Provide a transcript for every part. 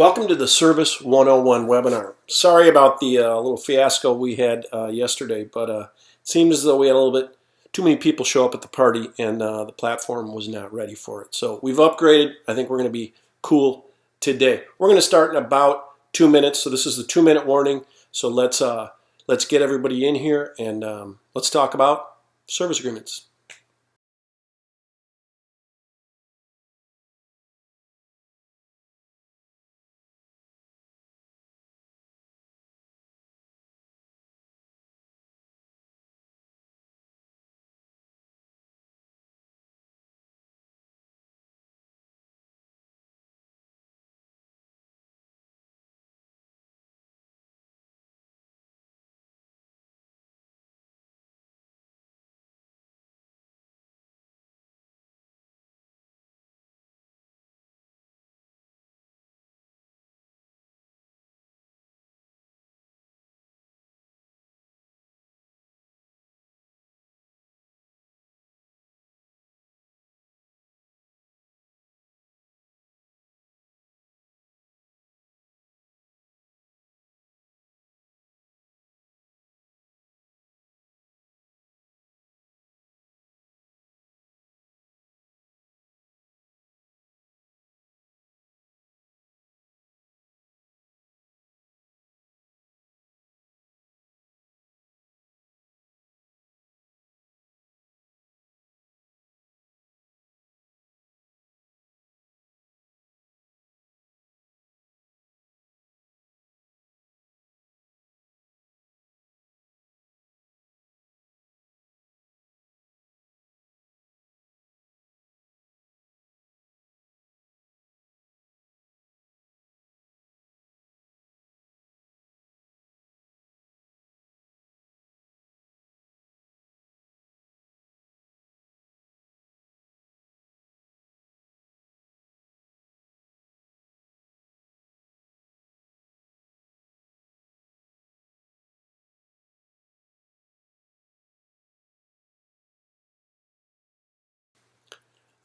Welcome to the Service 101 webinar. Sorry about the little fiasco we had yesterday, but it seemed as though we had a little bit too many people show up at the party and the platform was not ready for it. So we've upgraded. I think we're going to be cool today. We're going to start in about 2 minutes. So this is the 2-minute warning. So let's get everybody in here and let's talk about service agreements.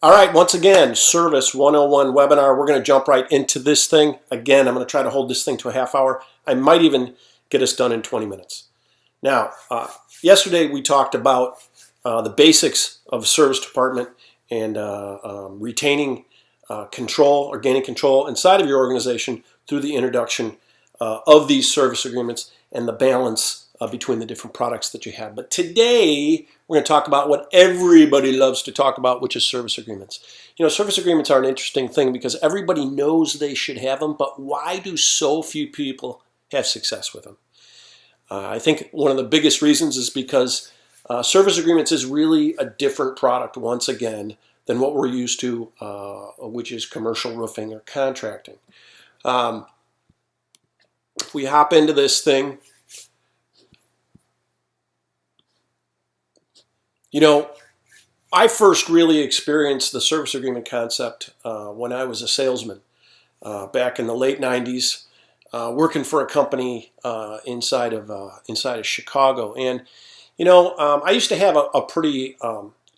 All right, once again, Service 101 webinar. We're going to jump right into this thing. Again, I'm going to try to hold this thing to a half hour. I might even get us done in 20 minutes. Now, yesterday we talked about the basics of a service department and retaining control or gaining control inside of your organization through the introduction of these service agreements and the balance between the different products that you have. But today, we're going to talk about what everybody loves to talk about, which is service agreements. You know, service agreements are an interesting thing because everybody knows they should have them, but why do so few people have success with them? I think one of the biggest reasons is because service agreements is really a different product, once again, than what we're used to, which is commercial roofing or contracting. If we hop into this thing, you know, I first really experienced the service agreement concept when I was a salesman back in the late 90s, working for a company inside of Chicago. And, you know, I used to have a pretty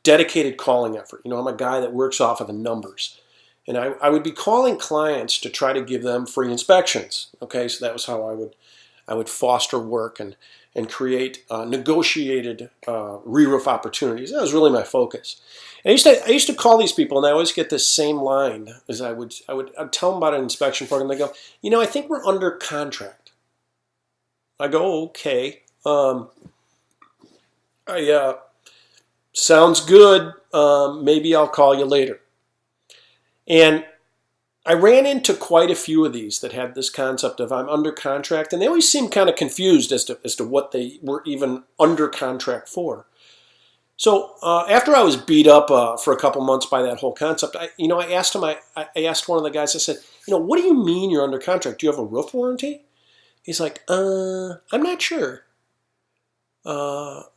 dedicated calling effort. You know, I'm a guy that works off of the numbers. And I would be calling clients to try to give them free inspections. Okay, so that was how I would foster work and create negotiated re-roof opportunities. That was really my focus. And I used to call these people, and I always get this same line as I'd tell them about an inspection program. They go, you know, I think we're under contract. I go, okay. Sounds good. Maybe I'll call you later. And I ran into quite a few of these that had this concept of I'm under contract, and they always seemed kind of confused as to what they were even under contract for. So after I was beat up for a couple months by that whole concept, I asked him. I asked one of the guys. I said, you know, what do you mean you're under contract? Do you have a roof warranty? He's like, I'm not sure. Well,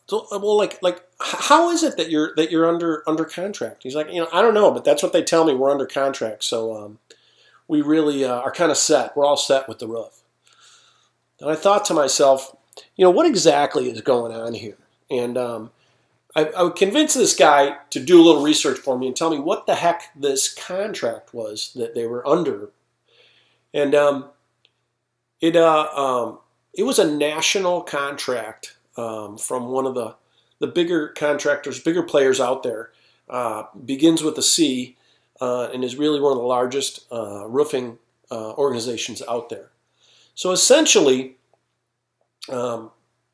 like, how is it that you're under contract? He's like, you know, I don't know, but that's what they tell me. We're under contract, so we really are kind of set. We're all set with the roof. And I thought to myself, you know, what exactly is going on here? And I would convince this guy to do a little research for me and tell me what the heck this contract was that they were under. And it was a national contract from one of the bigger contractors, bigger players out there. Begins with a C and is really one of the largest roofing organizations out there. So essentially,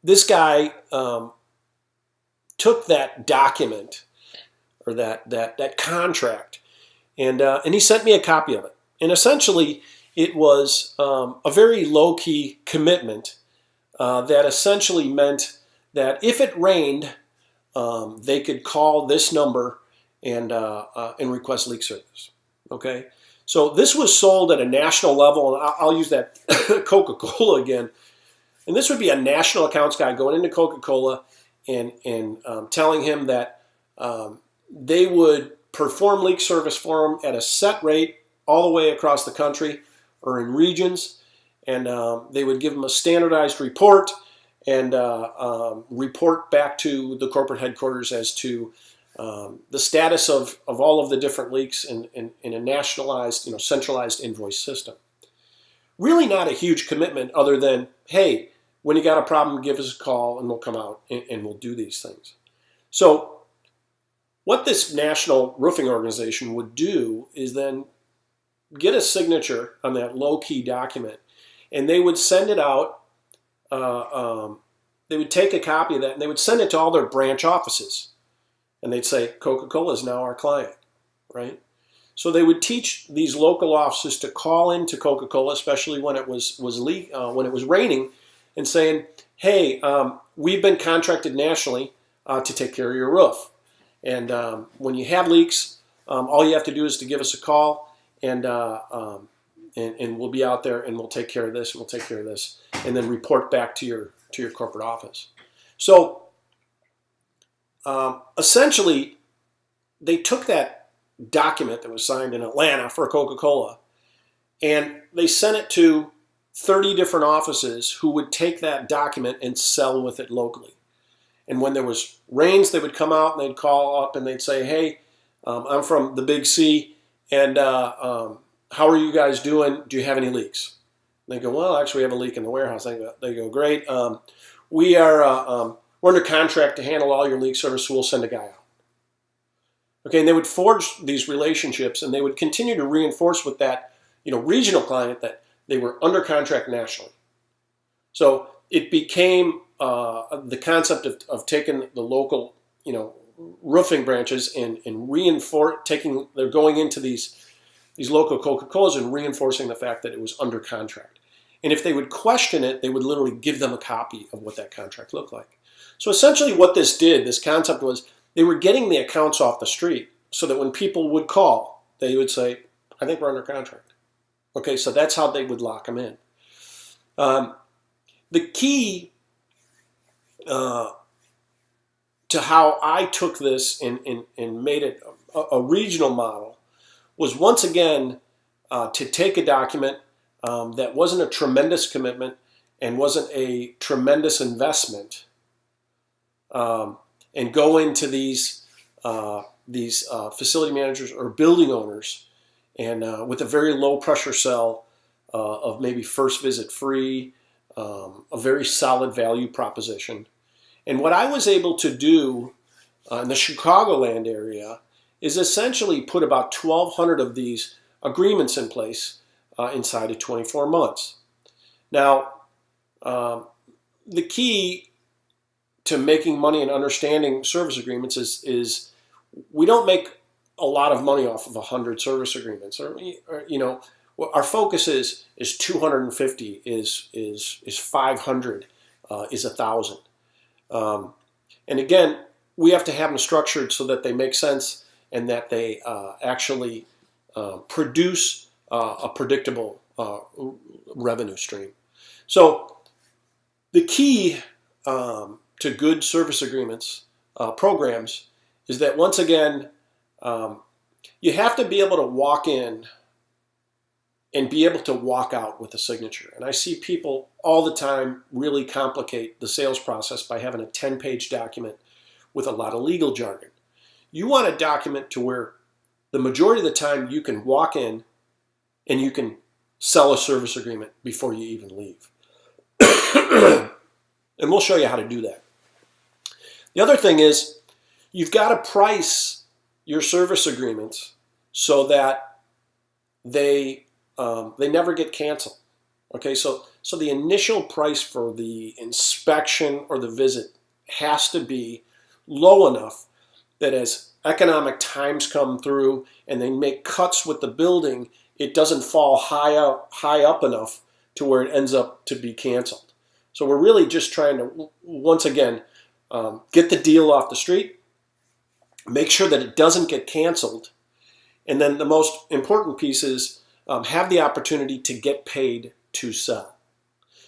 this guy took that document or that contract, and he sent me a copy of it. And essentially, it was a very low-key commitment that essentially meant that if it rained, they could call this number and request leak service. Okay, so this was sold at a national level, and I'll use that Coca-Cola again. And this would be a national accounts guy going into Coca-Cola and telling him that they would perform leak service for him at a set rate all the way across the country or in regions, and they would give him a standardized report and report back to the corporate headquarters as to the status of all of the different leaks in a nationalized, centralized invoice system. Really not a huge commitment other than, hey, when you got a problem, give us a call and we'll come out and we'll do these things. So what this national roofing organization would do is then get a signature on that low-key document, and they would send it out. They would take a copy of that and they would send it to all their branch offices. And they'd say, Coca-Cola is now our client, right? So they would teach these local offices to call into Coca-Cola, especially when it was raining, and saying, hey, we've been contracted nationally to take care of your roof. And when you have leaks, all you have to do is to give us a call, and we'll be out there and we'll take care of this and we'll take care of this, and then report back to your corporate office. So essentially, they took that document that was signed in Atlanta for Coca-Cola, and they sent it to 30 different offices who would take that document and sell with it locally. And when there was rains, they would come out and they'd call up and they'd say, hey, I'm from the Big C, and how are you guys doing? Do you have any leaks? And they go, well, actually, we have a leak in the warehouse. They go, great. We're under contract to handle all your leak service, so we'll send a guy out. Okay, and they would forge these relationships, and they would continue to reinforce with that, regional client that they were under contract nationally. So it became the concept of taking the local, roofing branches and they're going into these local Coca-Colas and reinforcing the fact that it was under contract. And if they would question it, they would literally give them a copy of what that contract looked like. So essentially what this concept was, they were getting the accounts off the street so that when people would call, they would say, I think we're under contract. Okay, so that's how they would lock them in. The key to how I took this and made it a regional model was, once again, to take a document that wasn't a tremendous commitment and wasn't a tremendous investment, and go into these facility managers or building owners, and with a very low pressure sell of maybe first visit free, a very solid value proposition. And what I was able to do in the Chicagoland area is essentially put about 1,200 of these agreements in place inside of 24 months. Now, the key to making money and understanding service agreements is we don't make a lot of money off of 100 service agreements. Or our focus is 250, is 500, is 1,000. And again, we have to have them structured so that they make sense and that they actually produce a predictable revenue stream. So the key to good service agreements programs is that, once again, you have to be able to walk in and be able to walk out with a signature. And I see people all the time really complicate the sales process by having a 10-page document with a lot of legal jargon. You want a document to where the majority of the time you can walk in and you can sell a service agreement before you even leave. And we'll show you how to do that. The other thing is you've got to price your service agreements so that they never get canceled. Okay, so the initial price for the inspection or the visit has to be low enough that as economic times come through and they make cuts with the building, it doesn't fall high up enough to where it ends up to be canceled. So we're really just trying to, once again, get the deal off the street, make sure that it doesn't get canceled, and then the most important piece is have the opportunity to get paid to sell.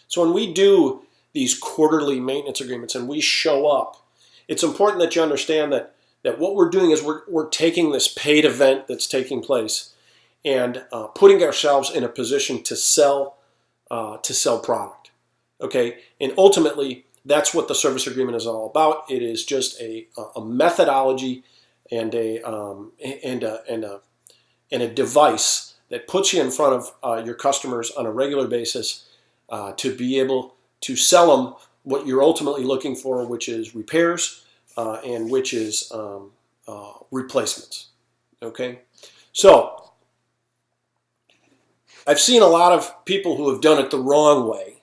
So when we do these quarterly maintenance agreements and we show up, it's important that you understand that what we're doing is we're taking this paid event that's taking place and putting ourselves in a position to sell product. Okay, and ultimately that's what the service agreement is all about. It is just a methodology and a device that puts you in front of your customers on a regular basis to be able to sell them what you're ultimately looking for, which is repairs and which is replacements. Okay, so I've seen a lot of people who have done it the wrong way,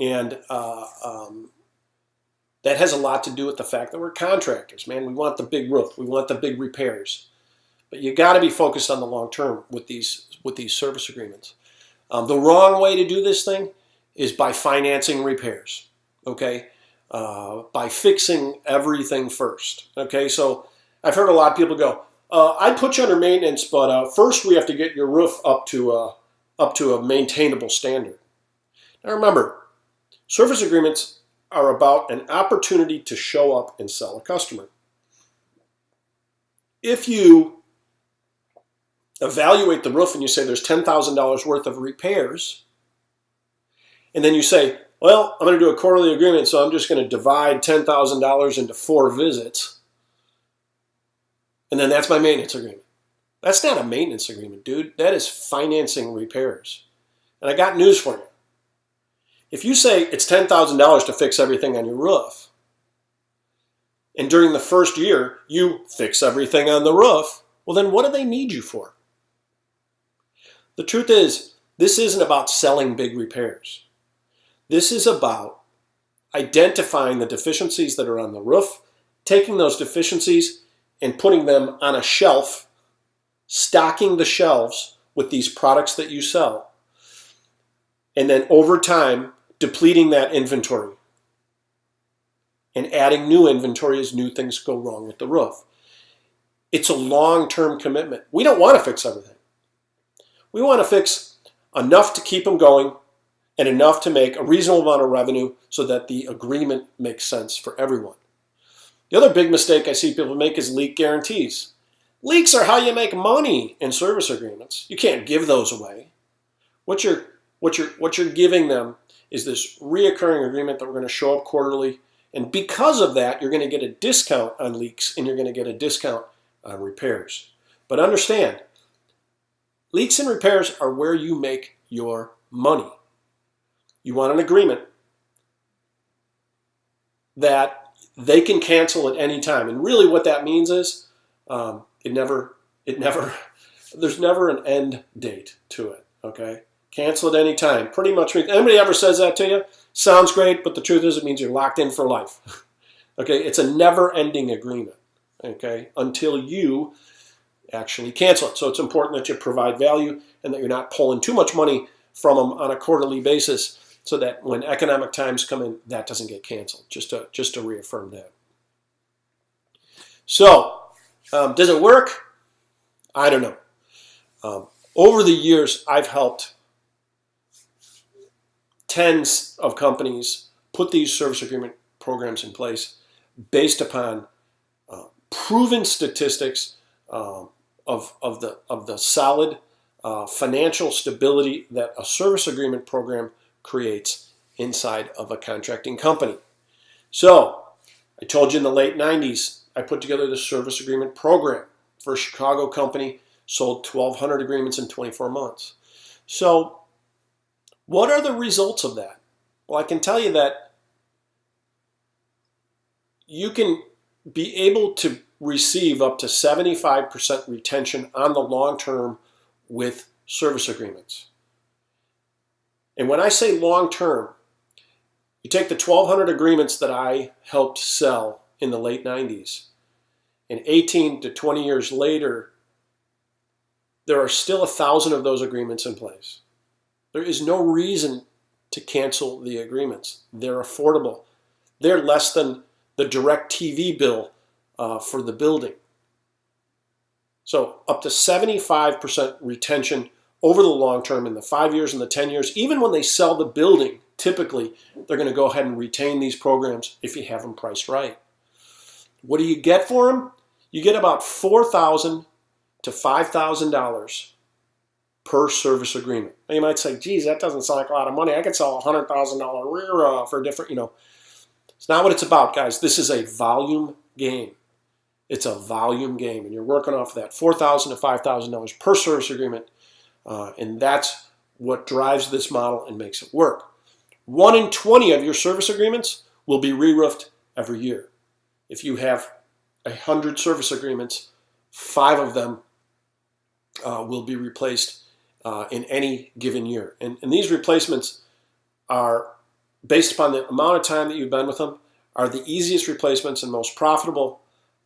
and that has a lot to do with the fact that we're contractors, man. We want the big roof, we want the big repairs, but you got to be focused on the long term with these service agreements. The wrong way to do this thing is by financing repairs. Okay, by fixing everything first. Okay, so I've heard a lot of people go, "I'd put you under maintenance, but first we have to get your roof up to a maintainable standard." Now remember, service agreements are about an opportunity to show up and sell a customer. If you evaluate the roof and you say there's $10,000 worth of repairs, and then you say, well, I'm going to do a quarterly agreement, so I'm just going to divide $10,000 into 4 visits, and then that's my maintenance agreement. That's not a maintenance agreement, dude. That is financing repairs. And I got news for you. If you say it's $10,000 to fix everything on your roof, and during the first year you fix everything on the roof, well then what do they need you for? The truth is, this isn't about selling big repairs. This is about identifying the deficiencies that are on the roof, taking those deficiencies and putting them on a shelf, stocking the shelves with these products that you sell, and then over time depleting that inventory and adding new inventory as new things go wrong with the roof. It's a long-term commitment. We don't want to fix everything. We want to fix enough to keep them going and enough to make a reasonable amount of revenue so that the agreement makes sense for everyone. The other big mistake I see people make is leak guarantees. Leaks are how you make money in service agreements. You can't give those away. What you're giving them is this reoccurring agreement that we're going to show up quarterly, and because of that, you're going to get a discount on leaks and you're going to get a discount on repairs. But understand, leaks and repairs are where you make your money. You want an agreement that they can cancel at any time, and really what that means is there's never an end date to it. Okay. Cancel at any time. Pretty much means, anybody ever says that to you? Sounds great, but the truth is it means you're locked in for life. Okay, it's a never-ending agreement, okay, until you actually cancel it. So it's important that you provide value and that you're not pulling too much money from them on a quarterly basis so that when economic times come in, that doesn't get canceled, just to reaffirm that. So, does it work? I don't know. Over the years, I've helped tens of companies put these service agreement programs in place based upon proven statistics of the solid financial stability that a service agreement program creates inside of a contracting company. So I told you in the late 90s, I put together the service agreement program for a Chicago company, sold 1,200 agreements in 24 months. So What are the results of that? Well, I can tell you that you can be able to receive up to 75% retention on the long term with service agreements. And when I say long term, you take the 1,200 agreements that I helped sell in the late 90s, and 18 to 20 years later, there are still 1,000 of those agreements in place. There is no reason to cancel the agreements. They're affordable. They're less than the direct TV bill for the building. So up to 75% retention over the long term in the 5 years and the 10 years. Even when they sell the building, typically they're going to go ahead and retain these programs if you have them priced right. What do you get for them? You get about $4,000 to $5,000 per service agreement. Now you might say, geez, that doesn't sound like a lot of money. I could sell a $100,000 rear for different, It's not what it's about, guys. This is a volume game. It's a volume game, and you're working off of that $4,000 to $5,000 per service agreement, and that's what drives this model and makes it work. 1 in 20 of your service agreements will be re-roofed every year. If you have 100 service agreements, 5 of them will be replaced in any given year. And these replacements are based upon the amount of time that you've been with them, are the easiest replacements and most profitable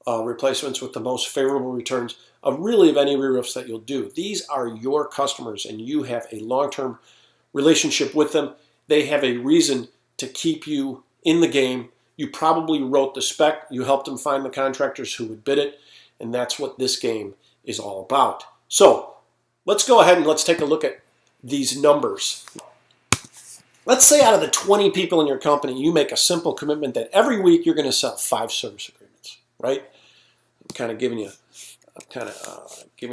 replacements with the most favorable returns of any re-roofs that you'll do. These are your customers, and you have a long-term relationship with them. They have a reason to keep you in the game. You probably wrote the spec. You helped them find the contractors who would bid it, and that's what this game is all about. So let's go ahead and let's take a look at these numbers. Let's say out of the 20 people in your company, you make a simple commitment that every week you're going to sell 5 service agreements, right? I'm kind of giving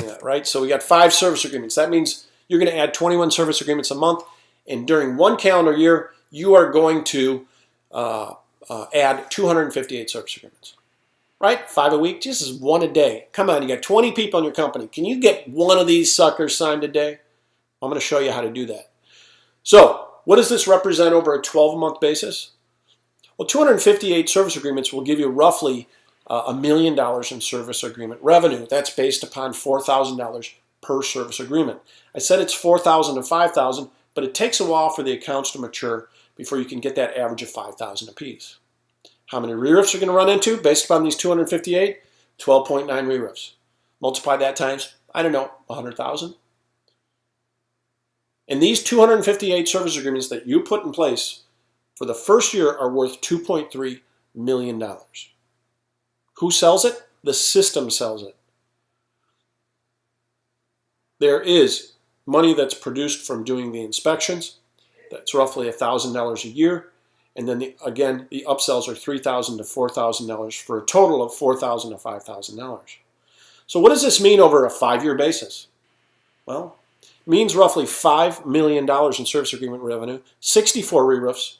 that, right? So we got 5 service agreements. That means you're going to add 21 service agreements a month, and during 1 calendar year, you are going to add 258 service agreements, right? 5 a week, just is 1 a day. Come on, you got 20 people in your company. Can you get 1 of these suckers signed a day? I'm going to show you how to do that. So what does this represent over a 12-month basis? Well, 258 service agreements will give you roughly $1 million in service agreement revenue. That's based upon $4,000 per service agreement. I said it's $4,000 to $5,000, but it takes a while for the accounts to mature before you can get that average of $5,000 apiece. How many re-roofs are you going to run into based upon these 258? 12.9 re-roofs. Multiply that times, 100,000. And these 258 service agreements that you put in place for the first year are worth $2.3 million. Who sells it? The system sells it. There is money that's produced from doing the inspections. That's roughly $1,000 a year. And then, the upsells are $3,000 to $4,000 for a total of $4,000 to $5,000. So what does this mean over a 5-year basis? Well, it means roughly $5 million in service agreement revenue, 64 re-roofs,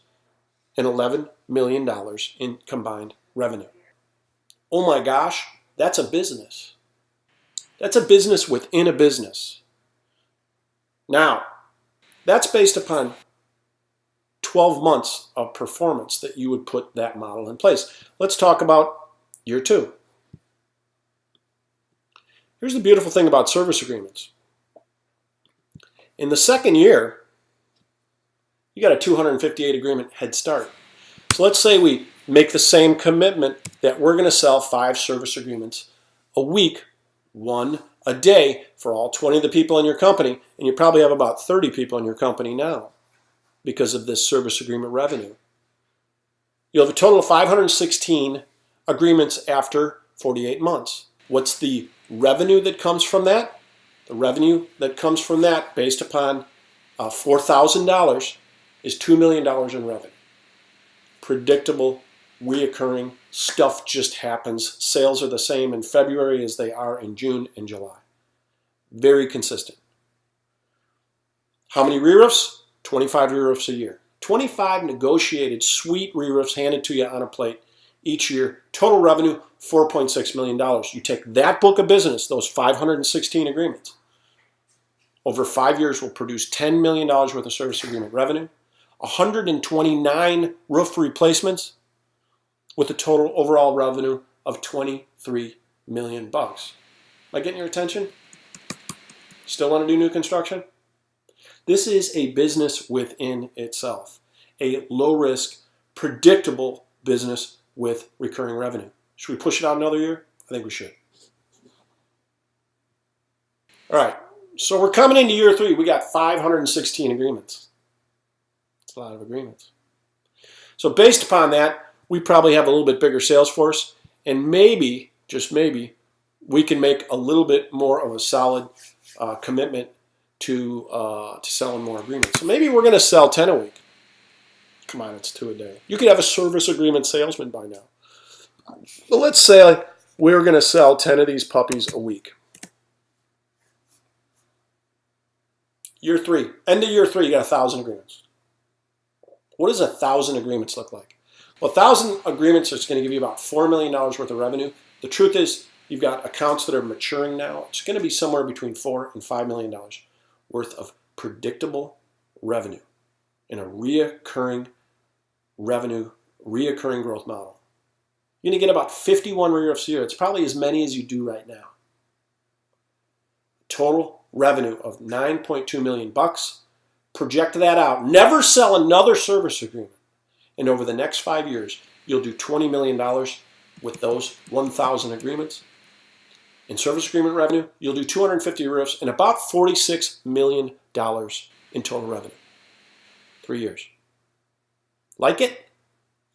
and $11 million in combined revenue. Oh my gosh, that's a business. That's a business within a business. Now, that's based upon 12 months of performance that you would put that model in place. Let's talk about year 2. Here's the beautiful thing about service agreements. In the second year, you got a 258 agreement head start. So let's say we make the same commitment that we're going to sell 5 service agreements a week, 1 a day for all 20 of the people in your company, and you probably have about 30 people in your company now because of this service agreement revenue. You'll have a total of 516 agreements after 48 months. What's the revenue that comes from that? The revenue that comes from that, based upon $4,000, is $2 million in revenue. Predictable, reoccurring, stuff just happens. Sales are the same in February as they are in June and July. Very consistent. How many re-roofs? 25 re-roofs a year. 25 negotiated sweet re-roofs handed to you on a plate each year. Total revenue, $4.6 million. You take that book of business, those 516 agreements, over 5 years will produce $10 million worth of service agreement revenue, 129 roof replacements, with a total overall revenue of $23 million. Am I getting your attention? Still want to do new construction? This is a business within itself, a low-risk, predictable business with recurring revenue. Should we push it out another year? I think we should. All right, so we're coming into year 3. We got 516 agreements. That's a lot of agreements. So based upon that, we probably have a little bit bigger sales force, and maybe, just maybe, we can make a little bit more of a solid commitment to selling more agreements. So maybe we're going to sell 10 a week. Come on, it's 2 a day. You could have a service agreement salesman by now. But let's say we're going to sell 10 of these puppies a week. Year 3, end of year 3, you got 1,000 agreements. What does 1,000 agreements look like? Well, 1,000 agreements is going to give you about $4 million worth of revenue. The truth is, you've got accounts that are maturing now. It's going to be somewhere between $4 and $5 million worth of predictable revenue in a reoccurring revenue, reoccurring growth model. You're going to get about 51 re-roofs a year. It's probably as many as you do right now. Total revenue of $9.2 million. Project that out. Never sell another service agreement. And over the next 5 years, you'll do $20 million with those 1,000 agreements. In service agreement revenue, you'll do 250 roofs and about $46 million in total revenue. 3 years. Like it?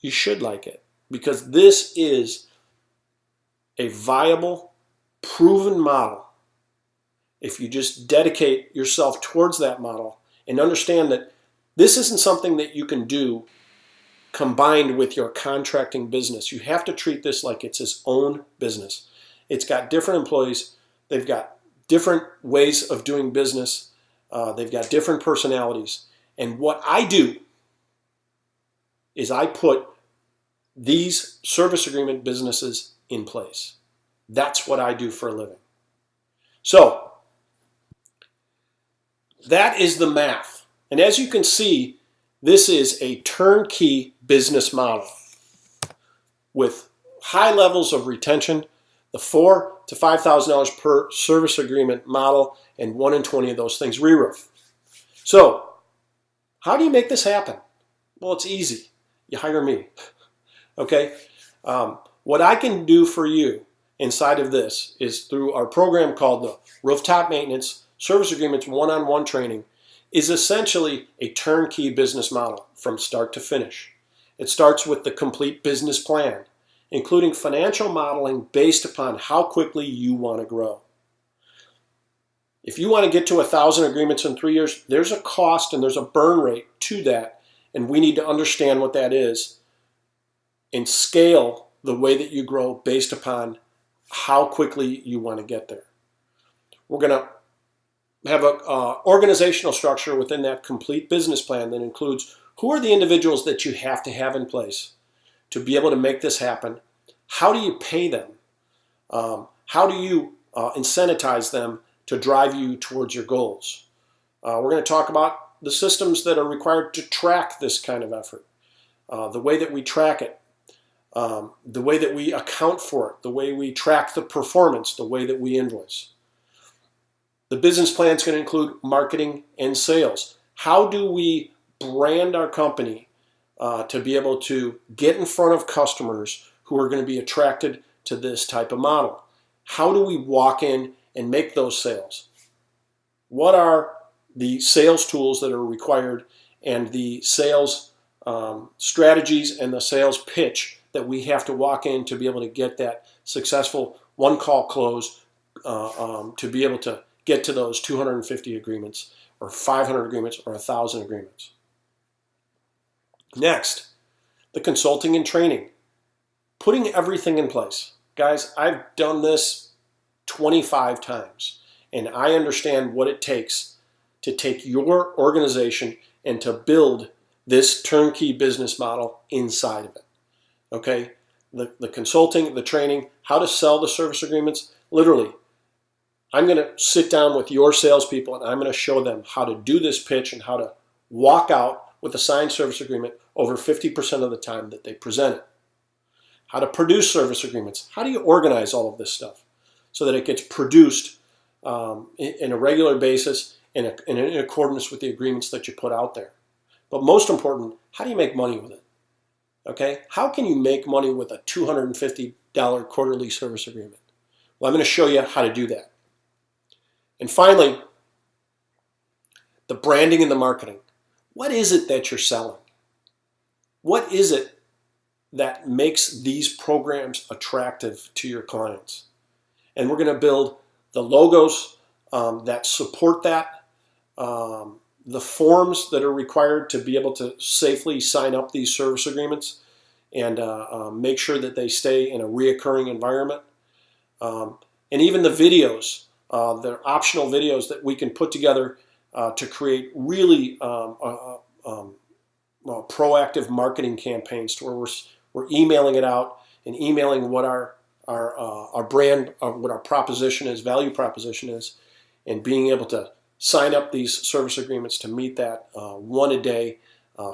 You should like it, because this is a viable, proven model. If you just dedicate yourself towards that model and understand that this isn't something that you can do combined with your contracting business. You have to treat this like it's its own business. It's got different employees. They've got different ways of doing business. They've got different personalities. And what I do is I put these service agreement businesses in place. That's what I do for a living. So that is the math. And as you can see, this is a turnkey business model with high levels of retention, the $4,000 to $5,000 per service agreement model, and 1 in 20 of those things re-roof. So how do you make this happen? Well, it's easy. You hire me. Okay? What I can do for you inside of this is through our program called the Rooftop Maintenance Service Agreements One-on-One Training, is essentially a turnkey business model from start to finish. It starts with the complete business plan, including financial modeling based upon how quickly you want to grow. If you want to get to 1,000 agreements in 3 years, there's a cost and there's a burn rate to that, and we need to understand what that is and scale the way that you grow based upon how quickly you want to get there. We're going to have an organizational structure within that complete business plan that includes who are the individuals that you have to have in place to be able to make this happen. How do you pay them? How do you incentivize them to drive you towards your goals? We're going to talk about the systems that are required to track this kind of effort, the way that we track it, the way that we account for it, the way we track the performance, the way that we invoice. The business plan is going to include marketing and sales. How do we brand our company to be able to get in front of customers who are going to be attracted to this type of model? How do we walk in and make those sales? What are the sales tools that are required and the sales strategies and the sales pitch that we have to walk in to be able to get that successful one-call close to be able to get to those 250 agreements or 500 agreements or 1,000 agreements. Next, the consulting and training. Putting everything in place. Guys, I've done this 25 times, and I understand what it takes to take your organization and to build this turnkey business model inside of it. Okay? The consulting, the training, how to sell the service agreements, literally, I'm going to sit down with your salespeople and I'm going to show them how to do this pitch and how to walk out with a signed service agreement over 50% of the time that they present it. How to produce service agreements. How do you organize all of this stuff so that it gets produced in a regular basis in accordance with the agreements that you put out there? But most important, how do you make money with it? Okay? How can you make money with a $250 quarterly service agreement? Well, I'm going to show you how to do that. And finally, the branding and the marketing. What is it that you're selling? What is it that makes these programs attractive to your clients? And we're going to build the logos that support that, the forms that are required to be able to safely sign up these service agreements and make sure that they stay in a reoccurring environment. And even the videos, the optional videos that we can put together to create really proactive marketing campaigns to where we're emailing it out and emailing what our brand, what our proposition is, value proposition is, and being able to sign up these service agreements to meet that 1 a day,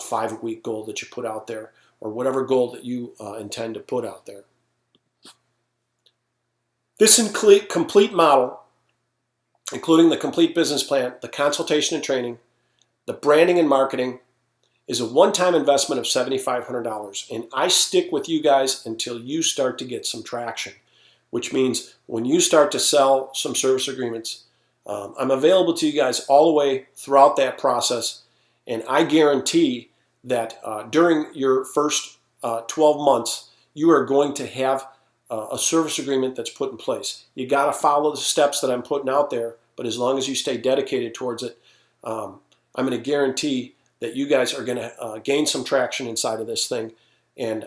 5 a week goal that you put out there, or whatever goal that you intend to put out there. This complete model, including the complete business plan, the consultation and training, the branding and marketing, is a one-time investment of $7,500. And I stick with you guys until you start to get some traction, which means when you start to sell some service agreements, I'm available to you guys all the way throughout that process. And I guarantee that during your first 12 months, you are going to have a service agreement that's put in place. You got to follow the steps that I'm putting out there, but as long as you stay dedicated towards it, I'm going to guarantee that you guys are going to gain some traction inside of this thing and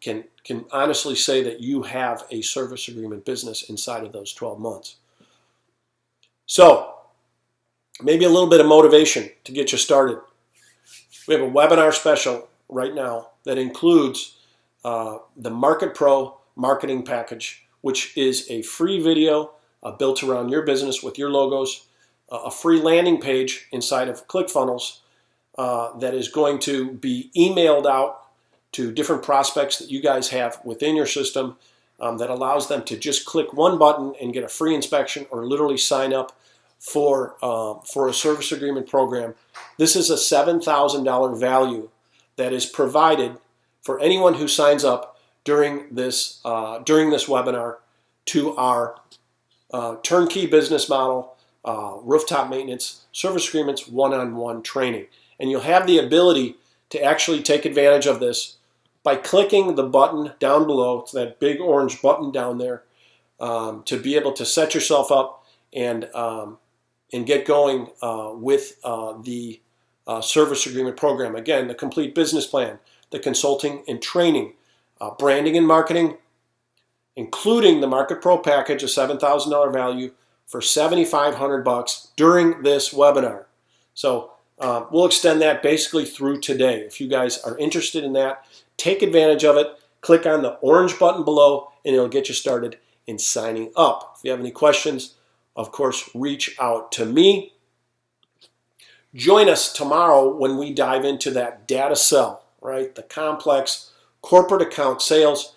can honestly say that you have a service agreement business inside of those 12 months. So maybe a little bit of motivation to get you started. We have a webinar special right now that includes the Market Pro marketing package, which is a free video built around your business with your logos, a free landing page inside of ClickFunnels that is going to be emailed out to different prospects that you guys have within your system that allows them to just click one button and get a free inspection or literally sign up for a service agreement program. This is a $7,000 value that is provided for anyone who signs up during this webinar to our turnkey business model, rooftop maintenance, service agreements, one-on-one training. And you'll have the ability to actually take advantage of this by clicking the button down below. It's that big orange button down there to be able to set yourself up and get going with the service agreement program. Again, the complete business plan, the consulting and training, branding and marketing, including the Market Pro package, a $7,000 value for $7,500 during this webinar. So we'll extend that basically through today. If you guys are interested in that, take advantage of it. Click on the orange button below and it'll get you started in signing up. If you have any questions, of course, reach out to me. Join us tomorrow when we dive into that data sell, right? The complex corporate account sales,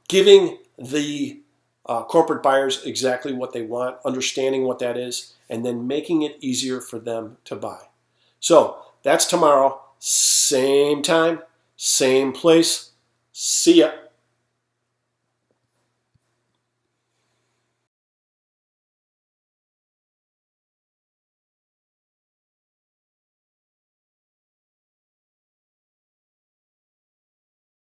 giving the corporate buyers exactly what they want, understanding what that is, and then making it easier for them to buy. So that's tomorrow, same time, same place. See ya.